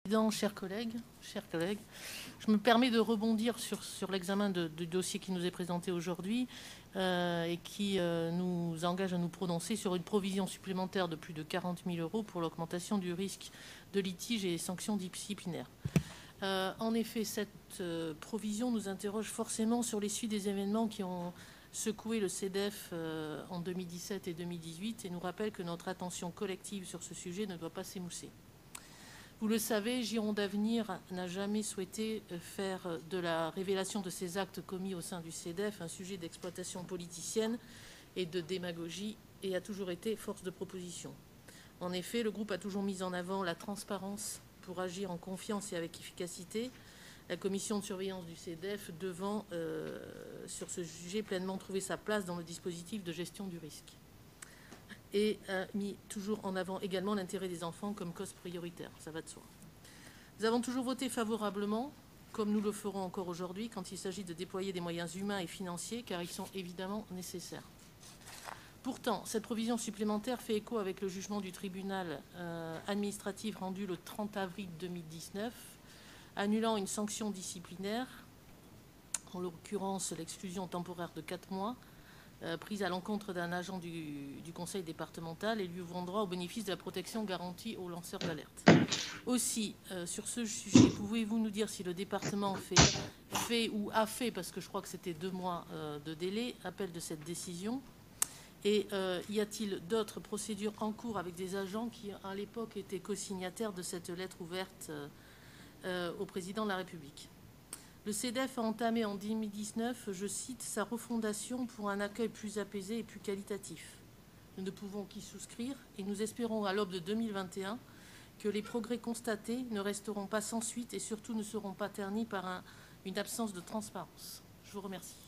Chers collègues, je me permets de rebondir sur l'examen du dossier qui nous est présenté aujourd'hui et qui nous engage à nous prononcer sur une provision supplémentaire de plus de 40 000 € pour l'augmentation du risque de litige et sanctions disciplinaires. En effet, cette provision nous interroge forcément sur les suites des événements qui ont secoué le CEDEF en 2017 et 2018 et nous rappelle que notre attention collective sur ce sujet ne doit pas s'émousser. Vous le savez, Gironde Avenir n'a jamais souhaité faire de la révélation de ces actes commis au sein du CEDEF un sujet d'exploitation politicienne et de démagogie et a toujours été force de proposition. En effet, le groupe a toujours mis en avant la transparence pour agir en confiance et avec efficacité, la commission de surveillance du CEDEF devant, sur ce sujet, pleinement trouver sa place dans le dispositif de gestion du risque. Et a mis toujours en avant également l'intérêt des enfants comme cause prioritaire, ça va de soi. Nous avons toujours voté favorablement, comme nous le ferons encore aujourd'hui, quand il s'agit de déployer des moyens humains et financiers, car ils sont évidemment nécessaires. Pourtant, cette provision supplémentaire fait écho avec le jugement du tribunal administratif rendu le 30 avril 2019, annulant une sanction disciplinaire, en l'occurrence l'exclusion temporaire de 4 mois, prise à l'encontre d'un agent du conseil départemental et lui ouvrant droit au bénéfice de la protection garantie aux lanceurs d'alerte. Aussi, sur ce sujet, pouvez-vous nous dire si le département fait ou a fait, parce que je crois que c'était 2 mois de délai, appel de cette décision? Et y a-t-il d'autres procédures en cours avec des agents qui, à l'époque, étaient co-signataires de cette lettre ouverte au président de la République? Le CEDEF a entamé en 2019, je cite, sa refondation pour un accueil plus apaisé et plus qualitatif. Nous ne pouvons qu'y souscrire et nous espérons à l'aube de 2021 que les progrès constatés ne resteront pas sans suite et surtout ne seront pas ternis par une absence de transparence. Je vous remercie.